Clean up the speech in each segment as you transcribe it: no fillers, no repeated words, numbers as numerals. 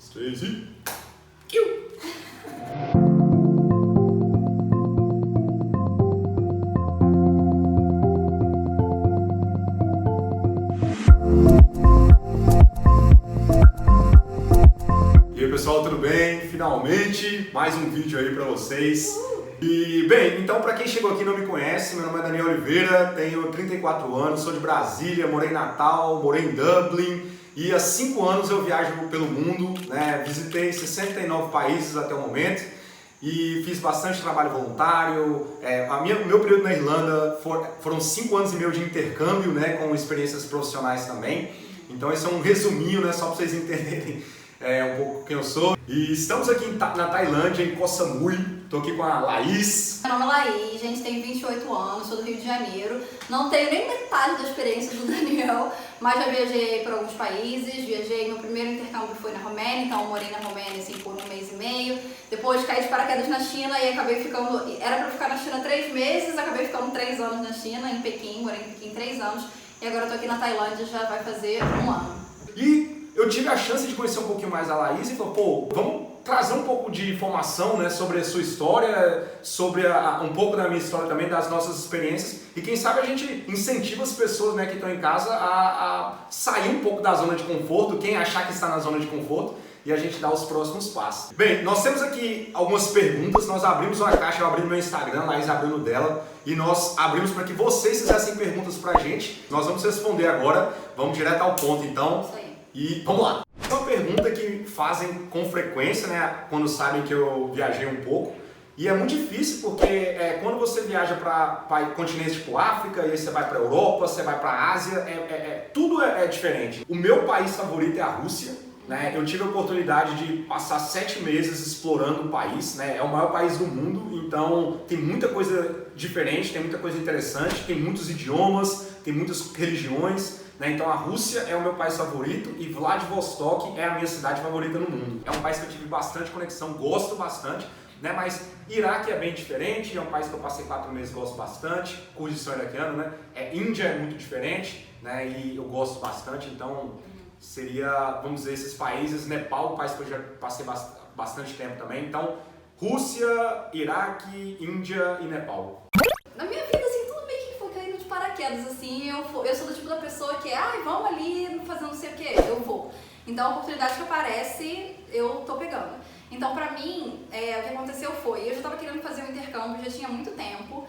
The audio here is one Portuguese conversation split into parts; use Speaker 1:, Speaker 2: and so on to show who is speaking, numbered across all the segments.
Speaker 1: Stacy. E aí pessoal, tudo bem? Finalmente, mais um vídeo aí pra vocês. E bem, então pra quem chegou aqui e não me conhece, meu nome é Daniel Oliveira, tenho 34 anos, sou de Brasília, morei em Natal, morei em Dublin e há 5 anos eu viajo pelo mundo, né? Visitei 69 países até o momento e fiz bastante trabalho voluntário. Meu período na Irlanda foram 5 anos e meio de intercâmbio, né? Com experiências profissionais também. Então esse é um resuminho, né? Só pra vocês entenderem um pouco quem eu sou. E estamos aqui na Tailândia, em Koh Samui. Tô aqui com a Laís.
Speaker 2: Meu nome é Laís, gente, tenho 28 anos, sou do Rio de Janeiro. Não tenho nem metade da experiência do Daniel, mas já viajei para alguns países. Viajei, meu primeiro intercâmbio foi na Romênia, então eu morei na Romênia assim, por 1 mês e meio. Depois caí de paraquedas na China e acabei ficando... Era para ficar na China 3 meses, acabei ficando 3 anos na China, em Pequim, morei em Pequim 3 anos. E agora eu tô aqui na Tailândia, já vai fazer 1 ano.
Speaker 1: E eu tive a chance de conhecer um pouquinho mais a Laís e falei, pô, vamos trazer um pouco de informação, né, sobre a sua história, sobre um pouco da minha história também, das nossas experiências. E quem sabe a gente incentiva as pessoas, né, que estão em casa a sair um pouco da zona de conforto, quem achar que está na zona de conforto, e a gente dá os próximos passos. Bem, nós temos aqui algumas perguntas, nós abrimos uma caixa, eu abri no meu Instagram, a Laís abriu no dela, e nós abrimos para que vocês fizessem perguntas pra gente. Nós vamos responder agora, vamos direto ao ponto então.
Speaker 2: Isso aí.
Speaker 1: E vamos lá. É uma pergunta que fazem com frequência, né, quando sabem que eu viajei um pouco. E é muito difícil porque quando você viaja para continentes tipo África, e aí você vai para Europa, você vai para Ásia, tudo é diferente. O meu país favorito é a Rússia, né? Eu tive a oportunidade de passar 7 meses explorando o país, né? É o maior país do mundo, então tem muita coisa diferente, tem muita coisa interessante, tem muitos idiomas, tem muitas religiões. Então a Rússia é o meu país favorito e Vladivostok é a minha cidade favorita no mundo. É um país que eu tive bastante conexão, gosto bastante, né? Mas Iraque é bem diferente, é um país que eu passei 4 meses, gosto bastante. Kurdistão iraquiano, né? Índia é muito diferente, né? E eu gosto bastante, então seria, vamos dizer, esses países. Nepal, um país que eu já passei bastante tempo também. Então Rússia, Iraque, Índia e Nepal.
Speaker 2: Na minha vida, assim, tudo meio que foi caindo de paraquedas, assim. Eu sou do tipo da pessoa que vamos ali fazer não sei o que, eu vou. Então, a oportunidade que aparece, eu tô pegando. Então, pra mim, o que aconteceu foi, eu já tava querendo fazer um intercâmbio, já tinha muito tempo.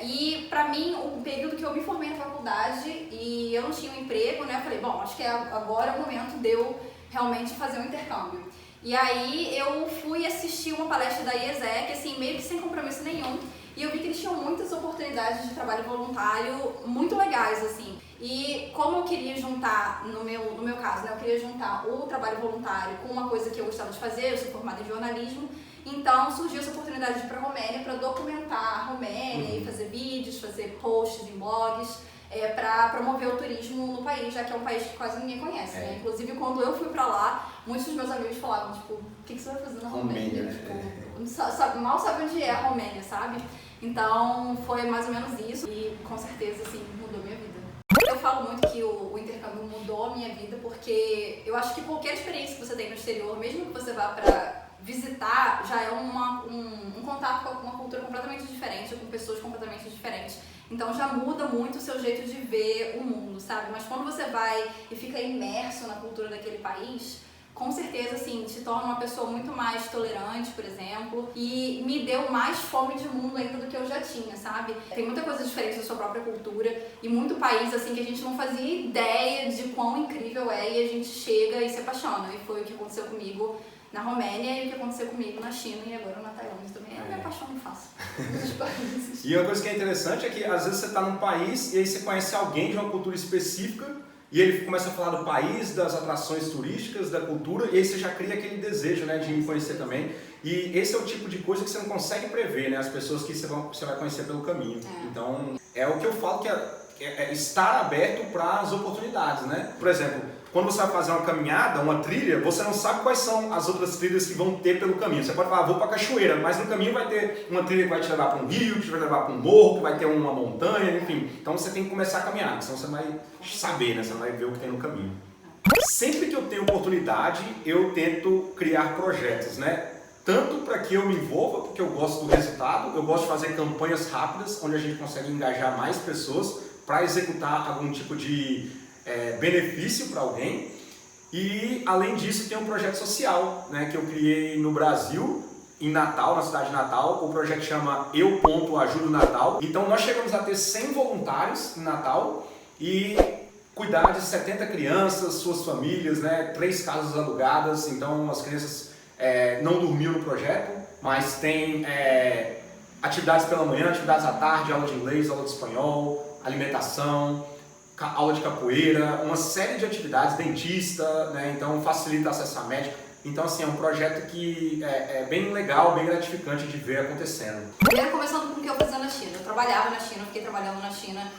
Speaker 2: E pra mim, o período que eu me formei na faculdade e eu não tinha um emprego, né? Eu falei, bom, acho que agora é o momento de eu realmente fazer um intercâmbio. E aí, eu fui assistir uma palestra da IESEC, assim, meio que sem compromisso nenhum. E eu vi que eles tinham muitas oportunidades de trabalho voluntário muito legais, assim. E como eu queria juntar, no meu caso, né, eu queria juntar o trabalho voluntário com uma coisa que eu gostava de fazer, eu sou formada em jornalismo, então surgiu essa oportunidade de ir para a Romênia para documentar a Romênia e fazer vídeos, fazer posts em blogs, para promover o turismo no país, já que é um país que quase ninguém conhece, né? Inclusive, quando eu fui para lá, muitos dos meus amigos falavam, tipo, o que você vai fazer na Romênia? Tipo, mal sabe onde é a Romênia, sabe? Então, foi mais ou menos isso e, com certeza, assim, mudou minha vida. Eu falo muito que o intercâmbio mudou a minha vida porque eu acho que qualquer experiência que você tem no exterior, mesmo que você vá para visitar, já é um contato com uma cultura completamente diferente, com pessoas completamente diferentes. Então já muda muito o seu jeito de ver o mundo, sabe? Mas quando você vai e fica imerso na cultura daquele país, com certeza, assim, te torna uma pessoa muito mais tolerante, por exemplo, e me deu mais fome de mundo ainda do que eu já tinha, sabe? Tem muita coisa diferente da sua própria cultura e muito país, assim, que a gente não fazia ideia de quão incrível é e a gente chega e se apaixona. E foi o que aconteceu comigo na Romênia e o que aconteceu comigo na China e agora na Tailândia também. Eu me apaixono fácil dos países.
Speaker 1: E uma coisa que é interessante é que às vezes você está num país e aí você conhece alguém de uma cultura específica e ele começa a falar do país, das atrações turísticas, da cultura, e aí você já cria aquele desejo, né, de conhecer também. E esse é o tipo de coisa que você não consegue prever, né, as pessoas que você vai conhecer pelo caminho. Então, é o que eu falo que é estar aberto para as oportunidades, né? Por exemplo, quando você vai fazer uma caminhada, uma trilha, você não sabe quais são as outras trilhas que vão ter pelo caminho. Você pode falar, vou para a cachoeira, mas no caminho vai ter uma trilha que vai te levar para um rio, que te vai levar para um morro, que vai ter uma montanha, enfim. Então você tem que começar a caminhar, senão você vai saber, né? Você não vai ver o que tem no caminho. Sempre que eu tenho oportunidade, eu tento criar projetos, né? Tanto para que eu me envolva, porque eu gosto do resultado, eu gosto de fazer campanhas rápidas, onde a gente consegue engajar mais pessoas para executar algum tipo de benefício para alguém. E, além disso, tem um projeto social, né, que eu criei no Brasil, em Natal, na cidade de Natal. O projeto chama Eu Ajudo Natal. Então, nós chegamos a ter 100 voluntários em Natal e cuidar de 70 crianças, suas famílias, né, 3 casas alugadas. Então, as crianças não dormiam no projeto, mas tem atividades pela manhã, atividades à tarde, aula de inglês, aula de espanhol, alimentação, aula de capoeira, uma série de atividades, dentista, né? Então facilita acesso a médico. Então, assim, é um projeto que é bem legal, bem gratificante de ver acontecendo.
Speaker 2: Primeiro, começando com o que eu fazia na China. Eu trabalhava na China, fiquei trabalhando na China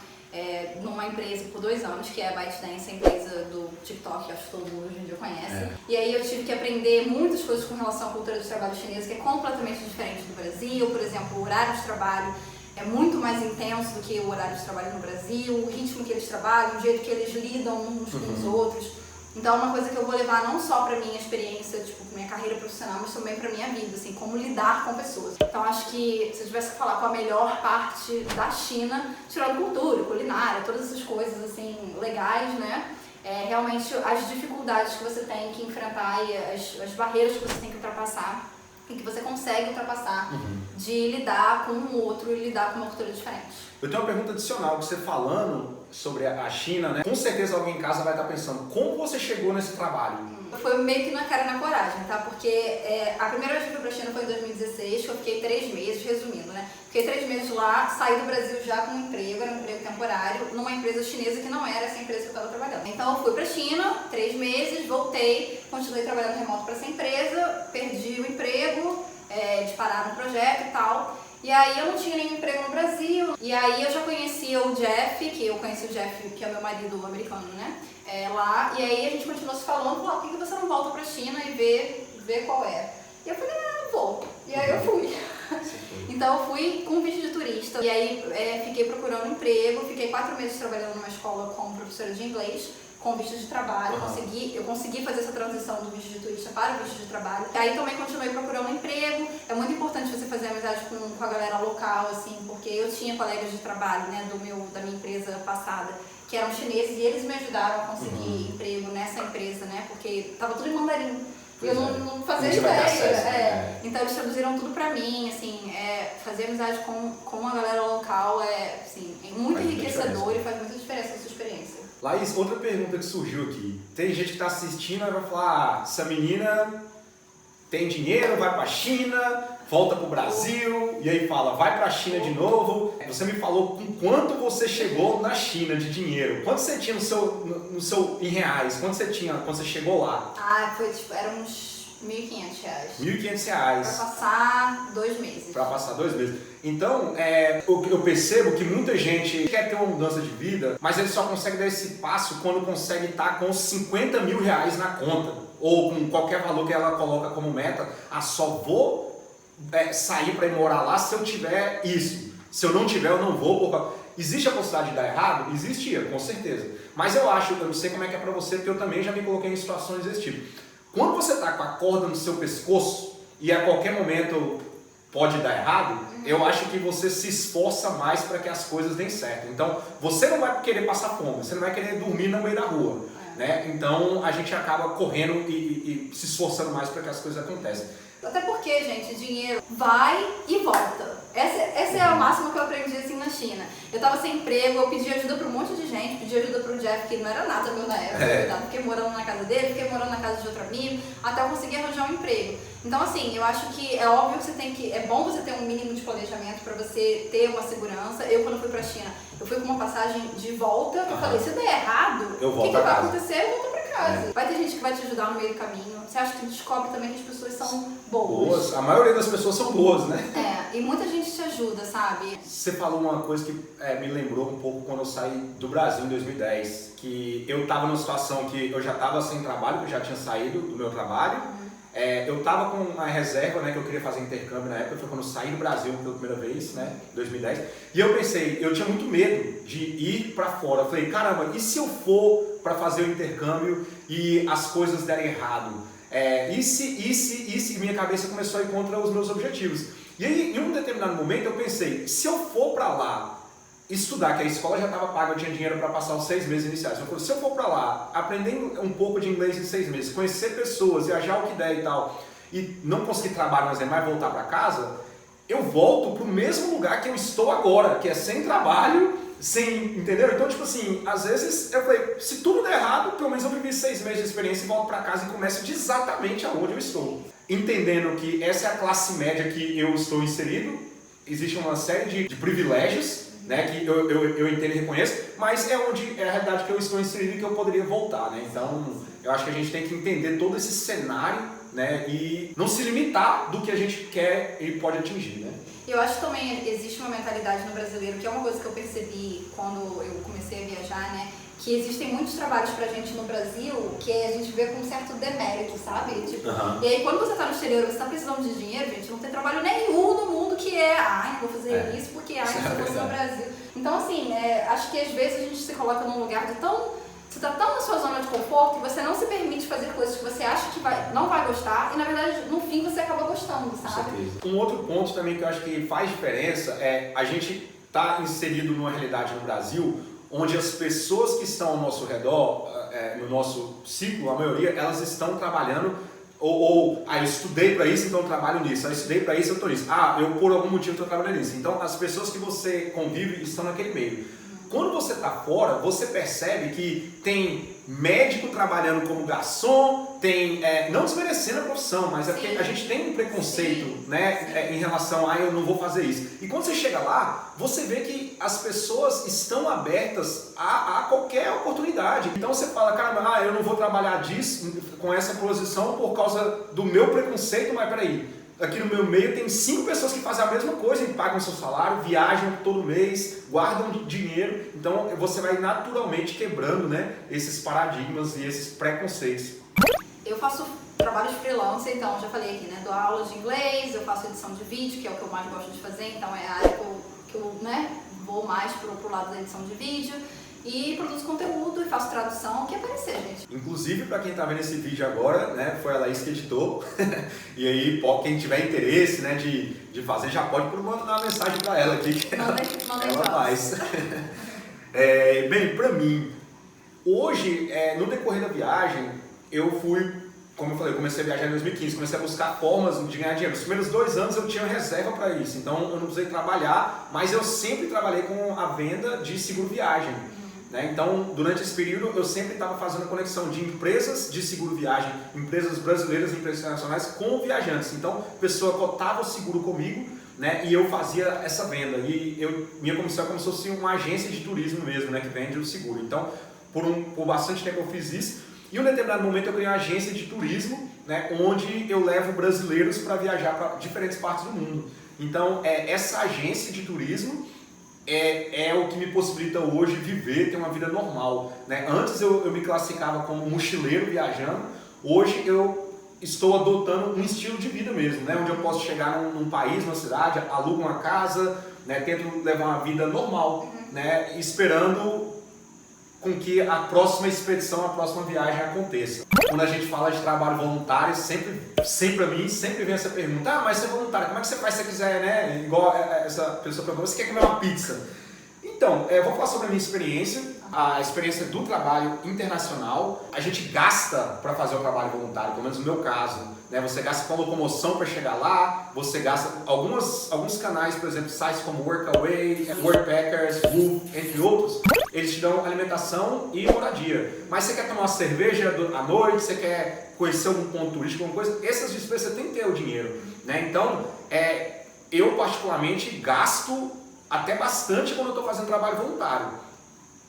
Speaker 2: numa empresa por 2 anos, que é a ByteDance, a empresa do TikTok, que acho que todo mundo hoje em dia conhece. E aí eu tive que aprender muitas coisas com relação à cultura de trabalho chinesa, que é completamente diferente do Brasil. Por exemplo, o horário de trabalho é muito mais intenso do que o horário de trabalho no Brasil, o ritmo que eles trabalham, o jeito que eles lidam uns com os outros. Então, é uma coisa que eu vou levar não só para minha experiência, tipo, minha carreira profissional, mas também para minha vida, assim, como lidar com pessoas. Então, acho que se eu tivesse que falar com a melhor parte da China, tirando cultura, culinária, todas essas coisas, assim, legais, né? Realmente as dificuldades que você tem que enfrentar e as barreiras que você tem que ultrapassar e que você consegue ultrapassar de lidar com um outro e lidar com uma cultura diferente.
Speaker 1: Eu tenho uma pergunta adicional, que você falando sobre a China, né? Com certeza alguém em casa vai estar pensando, como você chegou nesse trabalho?
Speaker 2: Foi meio que na cara e na coragem, tá? Porque a primeira vez que eu fui pra China foi em 2016, que eu fiquei 3 meses, resumindo, né? Fiquei 3 meses lá, saí do Brasil já com um emprego, era um emprego temporário, numa empresa chinesa que não era essa empresa que eu estava trabalhando. Então eu fui pra China, 3 meses, voltei, continuei trabalhando remoto pra essa empresa, perdi o emprego, dispararam no projeto e tal. E aí eu não tinha nenhum emprego no Brasil. E aí eu já conhecia o Jeff, que eu conheci o Jeff, que é o meu marido americano, né? Lá. E aí a gente continuou se falando, por que você não volta pra China e vê qual é? E eu falei, eu vou. E aí eu fui. Então eu fui com visto de turista. E aí fiquei procurando emprego, fiquei 4 meses trabalhando numa escola como professora de inglês, com visto de trabalho, eu consegui fazer essa transição do visto de turista para o visto de trabalho. Aí também continuei procurando emprego. É muito importante você fazer amizade com a galera local, assim, porque eu tinha colegas de trabalho, né, da minha empresa passada, que eram chineses, e eles me ajudaram a conseguir emprego nessa empresa, né, porque tava tudo em mandarim. E eu não fazia ideia. Então eles traduziram tudo pra mim, assim, fazer amizade com a galera local assim, é muito enriquecedor e faz muita diferença na sua experiência.
Speaker 1: Laís, outra pergunta que surgiu aqui. Tem gente que está assistindo e vai falar, essa menina tem dinheiro, vai para a China, volta para o Brasil, e aí fala, vai para a China de novo. Você me falou com quanto você chegou na China de dinheiro. Quanto você tinha em reais? Quanto você tinha quando você chegou lá?
Speaker 2: Era uns R$1.500.
Speaker 1: R$1.500.
Speaker 2: Para passar 2 meses.
Speaker 1: Para passar 2 meses. Então, eu percebo que muita gente quer ter uma mudança de vida, mas ele só consegue dar esse passo quando consegue estar com R$50 mil na conta, ou com qualquer valor que ela coloca como meta. Só vou sair para ir morar lá se eu tiver isso. Se eu não tiver, eu não vou. Existe a possibilidade de dar errado? Existia, com certeza. Mas eu não sei como é que é para você, porque eu também já me coloquei em situações desse tipo. Quando você está com a corda no seu pescoço e a qualquer momento pode dar errado, eu acho que você se esforça mais para que as coisas deem certo. Então, você não vai querer passar fome, você não vai querer dormir no meio da rua, né? Então, a gente acaba correndo e se esforçando mais para que as coisas aconteçam.
Speaker 2: Até porque, gente, dinheiro vai e volta. Essa é a máxima que eu aprendi assim na China. Eu tava sem emprego, eu pedi ajuda pra um monte de gente, pedi ajuda pro Jeff, que não era nada meu na época. Fiquei morando na casa dele, fiquei morando na casa de outro amigo, até eu conseguir arranjar um emprego. Então, assim, eu acho que é óbvio que é bom você ter um mínimo de planejamento pra você ter uma segurança. Eu, quando fui pra China, eu fui com uma passagem de volta, eu falei, se der errado, o que vai acontecer? Eu volto pra casa. Vai ter gente que vai te ajudar no meio do caminho. Você acha que descobre também que as pessoas são boas.
Speaker 1: A maioria das pessoas são boas, né?
Speaker 2: E muita gente te ajuda, sabe?
Speaker 1: Você falou uma coisa que me lembrou um pouco quando eu saí do Brasil em 2010, que eu estava numa situação que eu já estava sem trabalho, que eu já tinha saído do meu trabalho. Eu estava com a reserva, né, que eu queria fazer intercâmbio na época, foi quando eu saí do Brasil pela primeira vez, né, em 2010. E eu pensei, eu tinha muito medo de ir para fora. Eu falei, caramba, e se eu for para fazer o intercâmbio e as coisas derem errado? E se minha cabeça começou a ir contra os meus objetivos. E aí, em um determinado momento, eu pensei, se eu for para lá estudar, que a escola já estava paga, eu tinha dinheiro para passar os 6 meses iniciais. Eu falei, se eu for para lá, aprendendo um pouco de inglês em 6 meses, conhecer pessoas, viajar o que der e tal, e não conseguir trabalho, mas é mais voltar para casa, eu volto para o mesmo lugar que eu estou agora, que é sem trabalho, entendeu? Então, tipo assim, às vezes eu falei, se tudo der errado, pelo menos eu vivi 6 meses de experiência e volto para casa e começo de exatamente aonde eu estou. Entendendo que essa é a classe média que eu estou inserido, existe uma série de privilégios, né, que eu entendo e reconheço, mas é a realidade que eu estou inserido e que eu poderia voltar, né? Então, eu acho que a gente tem que entender todo esse cenário, né, e não se limitar do que a gente quer e pode atingir, né?
Speaker 2: Eu acho que também existe uma mentalidade no brasileiro, que é uma coisa que eu percebi quando eu comecei a viajar, né? Que existem muitos trabalhos pra gente no Brasil que a gente vê com um certo demérito, sabe? Tipo, E aí quando você tá no exterior, você tá precisando de dinheiro, gente, não tem trabalho nenhum no mundo que não vou fazer isso porque, se eu fosse no Brasil. Então, assim, acho que às vezes a gente se coloca num lugar de você tá tão na sua zona de conforto que você não se permite fazer coisas que você acha que não vai gostar e, na verdade, no fim você acaba gostando, sabe?
Speaker 1: Um outro ponto também que eu acho que faz diferença é a gente tá inserido numa realidade no Brasil onde as pessoas que estão ao nosso redor, no nosso ciclo, a maioria, elas estão trabalhando eu estudei para isso, então eu trabalho nisso. Eu estudei para isso, eu estou nisso. Eu por algum motivo estou trabalhando nisso. Então as pessoas que você convive estão naquele meio. Quando você está fora, você percebe que tem médico trabalhando como garçom, não desmerecendo a profissão, mas é porque a gente tem um preconceito, né, em relação a eu não vou fazer isso. E quando você chega lá, você vê que as pessoas estão abertas a qualquer oportunidade. Então você fala, cara, eu não vou trabalhar disso, com essa posição por causa do meu preconceito, mas peraí. Aqui no meu meio tem 5 pessoas que fazem a mesma coisa e pagam seu salário, viajam todo mês, guardam dinheiro. Então você vai naturalmente quebrando, né, esses paradigmas e esses preconceitos.
Speaker 2: Eu faço trabalho de freelancer, então já falei aqui, né, dou aulas de inglês, eu faço edição de vídeo, que é o que eu mais gosto de fazer, então é a área que eu vou mais pro lado da edição de vídeo. E produzo conteúdo e faço tradução, o que aparecer, gente.
Speaker 1: Inclusive, para quem está vendo esse vídeo agora, né, foi a Laís que editou. E aí, quem tiver interesse, né, de fazer, já pode mandar uma mensagem para ela aqui, que ela faz. Bem, para mim, hoje, no decorrer da viagem, eu fui, como eu falei, eu comecei a viajar em 2015, comecei a buscar formas de ganhar dinheiro. Os primeiros 2 anos eu tinha reserva para isso, então eu não precisei trabalhar, mas eu sempre trabalhei com a venda de seguro viagem. Então, durante esse período, eu sempre estava fazendo a conexão de empresas de seguro viagem, empresas brasileiras e empresas internacionais com viajantes. Então, a pessoa cotava o seguro comigo, né, e eu fazia essa venda. E minha comissão é como se fosse uma agência de turismo mesmo, né, que vende o seguro. Então, por bastante tempo eu fiz isso. E em um determinado momento eu criei uma agência de turismo, né, onde eu levo brasileiros para viajar para diferentes partes do mundo. Então, essa agência de turismo é o que me possibilita hoje viver, ter uma vida normal, né? Antes eu me classificava como mochileiro viajando, hoje eu estou adotando um estilo de vida mesmo, né? Onde eu posso chegar num país, numa cidade, alugo uma casa, né? Tento levar uma vida normal, né? Esperando com que a próxima expedição, a próxima viagem aconteça. Quando a gente fala de trabalho voluntário, sempre a mim, sempre vem essa pergunta, mas você é voluntário, como é que você faz se você quiser, né? Igual essa pessoa perguntou, você quer comer uma pizza? Então, eu vou falar sobre a minha experiência, a experiência do trabalho internacional. A gente gasta para fazer o trabalho voluntário, pelo menos no meu caso, né? Você gasta com locomoção para chegar lá, você gasta alguns canais, por exemplo, sites como Workaway, Workpackers, Woof, entre outros, eles te dão alimentação e moradia. Mas você quer tomar uma cerveja à noite, você quer conhecer algum ponto turístico, alguma coisa, essas despesas você tem que ter o dinheiro, né? Então, eu particularmente gasto até bastante quando eu estou fazendo trabalho voluntário.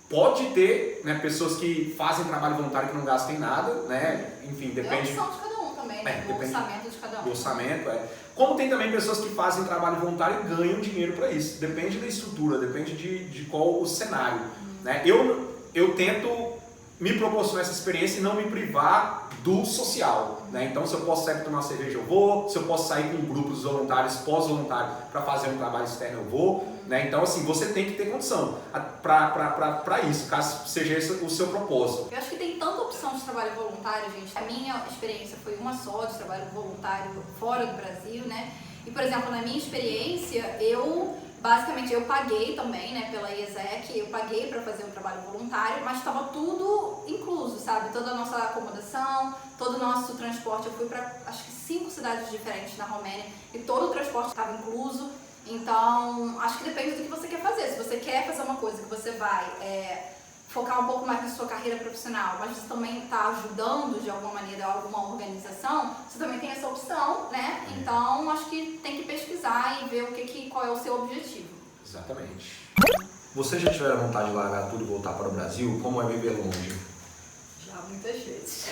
Speaker 1: Pode ter, né, pessoas que fazem trabalho voluntário que não gastem nada, né? Enfim, depende.
Speaker 2: É a opção de cada um também, né? O orçamento de cada um.
Speaker 1: O orçamento, Como tem também pessoas que fazem trabalho voluntário e ganham dinheiro para isso. Depende da estrutura, depende de qual o cenário. Né? Eu tento me proporcionar essa experiência e não me privar do social, né? Então, se eu posso sair para tomar uma cerveja, eu vou. Se eu posso sair com grupos voluntários, pós-voluntários, para fazer um trabalho externo, eu vou, né? Então, assim, você tem que ter condição para isso, caso seja esse o seu propósito.
Speaker 2: Eu acho que tem tanta opção de trabalho voluntário, gente. A minha experiência foi uma só de trabalho voluntário fora do Brasil, né? E, por exemplo, na minha experiência, basicamente, eu paguei também, né, pela IESEC, eu paguei para fazer um trabalho voluntário, mas estava tudo incluso, sabe? Toda a nossa acomodação, todo o nosso transporte. Eu fui para, acho que 5 cidades diferentes na Romênia e todo o transporte estava incluso. Então, acho que depende do que você quer fazer. Se você quer fazer uma coisa que você vai focar um pouco mais na sua carreira profissional, mas você também está ajudando de alguma maneira alguma organização, você também tem essa opção, né? Então, acho que tem que pesquisar e ver qual é o seu objetivo.
Speaker 1: Exatamente. Você já tiver a vontade de largar tudo e voltar para o Brasil? Como é viver longe?
Speaker 2: Já, muitas vezes.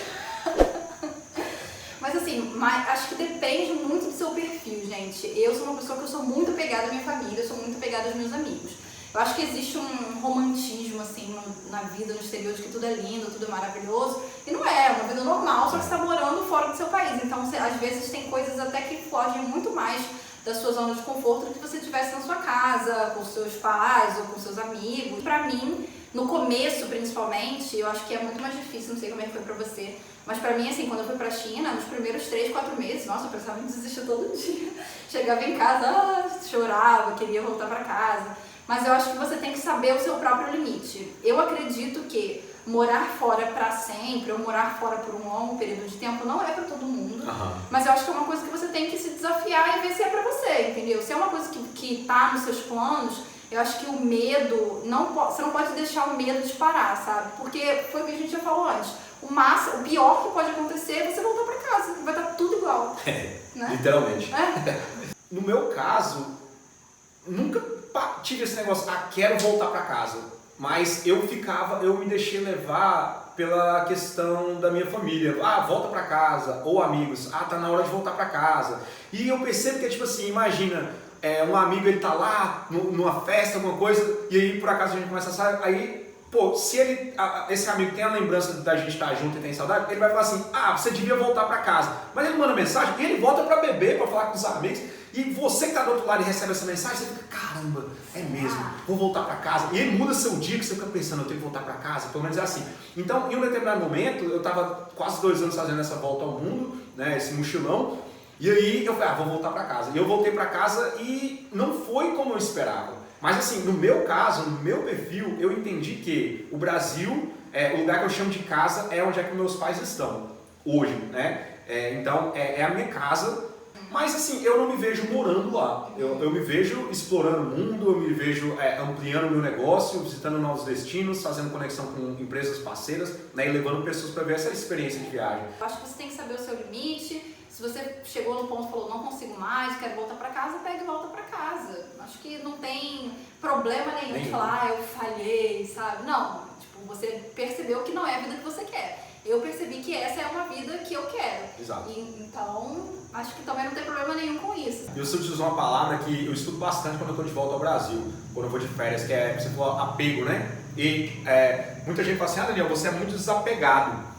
Speaker 2: Mas assim, acho que depende muito do seu perfil, gente. Eu sou uma pessoa que eu sou muito apegada à minha família, eu sou muito apegada aos meus amigos. Eu acho que existe um romantismo, assim, na vida, no exterior, de que tudo é lindo, tudo é maravilhoso. E não é uma vida normal, só que você está morando fora do seu país. Então, às vezes, tem coisas até que fogem muito mais da sua zona de conforto do que você estivesse na sua casa, com seus pais ou com seus amigos. Pra mim, no começo, principalmente, eu acho que é muito mais difícil, não sei como é que foi pra você, mas pra mim, assim, quando eu fui pra China, nos primeiros 3, 4 meses, nossa, eu pensava em desistir todo dia. Chegava em casa, chorava, queria voltar pra casa. Mas eu acho que você tem que saber o seu próprio limite. Eu acredito que morar fora pra sempre, ou morar fora por um longo período de tempo, não é pra todo mundo. Mas eu acho que é uma coisa que você tem que se desafiar e ver se é pra você, entendeu? Se é uma coisa que tá nos seus planos, eu acho que o medo, você não pode deixar o medo te parar, sabe? Porque foi o que a gente já falou antes. O pior que pode acontecer é você voltar pra casa, vai estar tudo igual. Né?
Speaker 1: Literalmente. No meu caso, nunca tive esse negócio, quero voltar pra casa. Mas eu me deixei levar pela questão da minha família. Volta pra casa. Ou amigos, tá na hora de voltar pra casa. E eu percebo que é tipo assim, imagina, um amigo ele tá lá numa festa, alguma coisa, e aí por acaso a gente começa a sair, aí, pô, se esse amigo tem a lembrança da gente estar junto e tem saudade, ele vai falar assim, você devia voltar pra casa. Mas ele manda mensagem e ele volta pra beber, pra falar com os amigos. E você que tá do outro lado e recebe essa mensagem, você fica, caramba, é mesmo, vou voltar pra casa. E ele muda seu dia, que você fica pensando, eu tenho que voltar pra casa, pelo menos é assim. Então, em um determinado momento, eu tava quase 2 anos fazendo essa volta ao mundo, né, esse mochilão, e aí eu falei, vou voltar pra casa. E eu voltei pra casa e não foi como eu esperava. Mas assim, no meu caso, no meu perfil, eu entendi que o Brasil, o lugar que eu chamo de casa, é onde é que meus pais estão hoje, né? Então, é a minha casa. Mas assim, eu não me vejo morando lá. Eu me vejo explorando o mundo, eu me vejo ampliando o meu negócio, visitando novos destinos, fazendo conexão com empresas parceiras, né, e levando pessoas para ver essa experiência de viagem.
Speaker 2: Acho que você tem que saber o seu limite. Se você chegou no ponto e falou, não consigo mais, quero voltar para casa, pega e volta para casa. Acho que não tem problema nenhum de falar, eu falhei, sabe? Não, tipo, você percebeu que não é a vida que você quer. Eu percebi que essa é uma vida que eu quero.
Speaker 1: Exato.
Speaker 2: Então, acho que também não tem problema nenhum com isso.
Speaker 1: Eu sempre uso uma palavra que eu estudo bastante quando eu estou de volta ao Brasil, quando eu vou de férias, que você falou apego, né? E muita gente fala assim, Daniel, você é muito desapegado.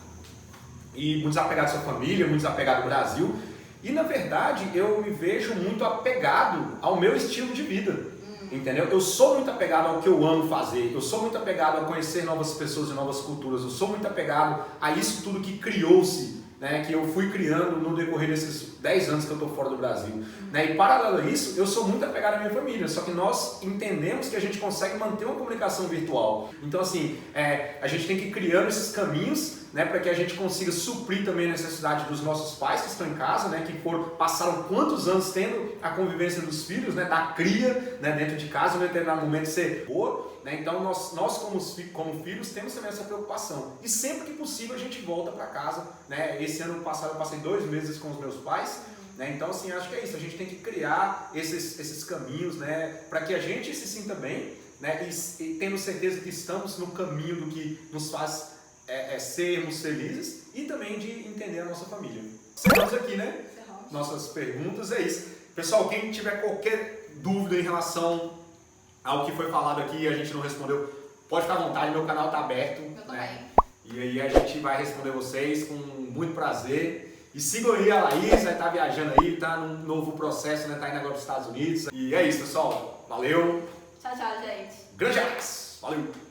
Speaker 1: E muito desapegado à sua família, muito desapegado ao Brasil. E na verdade, eu me vejo muito apegado ao meu estilo de vida. Entendeu? Eu sou muito apegado ao que eu amo fazer, eu sou muito apegado a conhecer novas pessoas e novas culturas, eu sou muito apegado a isso tudo que criou-se, né, que eu fui criando no decorrer desses 10 anos que eu estou fora do Brasil. Né? E paralelo a isso, eu sou muito apegado à minha família, só que nós entendemos que a gente consegue manter uma comunicação virtual. Então assim, a gente tem que ir criando esses caminhos, né, para que a gente consiga suprir também a necessidade dos nossos pais que estão em casa, né, que passaram quantos anos tendo a convivência dos filhos, né, da cria, né, dentro de casa, em um determinado momento ser boa, né, então nós como filhos temos também essa preocupação. E sempre que possível a gente volta para casa, né, esse ano passado eu passei 2 meses com os meus pais, né, então assim, acho que é isso, a gente tem que criar esses caminhos, né, para que a gente se sinta bem, né, e tendo certeza que estamos no caminho do que nos faz sermos felizes e também de entender a nossa família. Estamos aqui, né? Nossas perguntas, é isso. Pessoal, quem tiver qualquer dúvida em relação ao que foi falado aqui e a gente não respondeu, pode ficar à vontade, meu canal está aberto.
Speaker 2: Eu também.
Speaker 1: E aí a gente vai responder vocês com muito prazer. E sigam aí a Laís, vai estar viajando aí, tá num novo processo, né? Tá indo agora para os Estados Unidos. E é isso, pessoal. Valeu.
Speaker 2: Tchau, tchau, gente.
Speaker 1: Grande abraço. Valeu.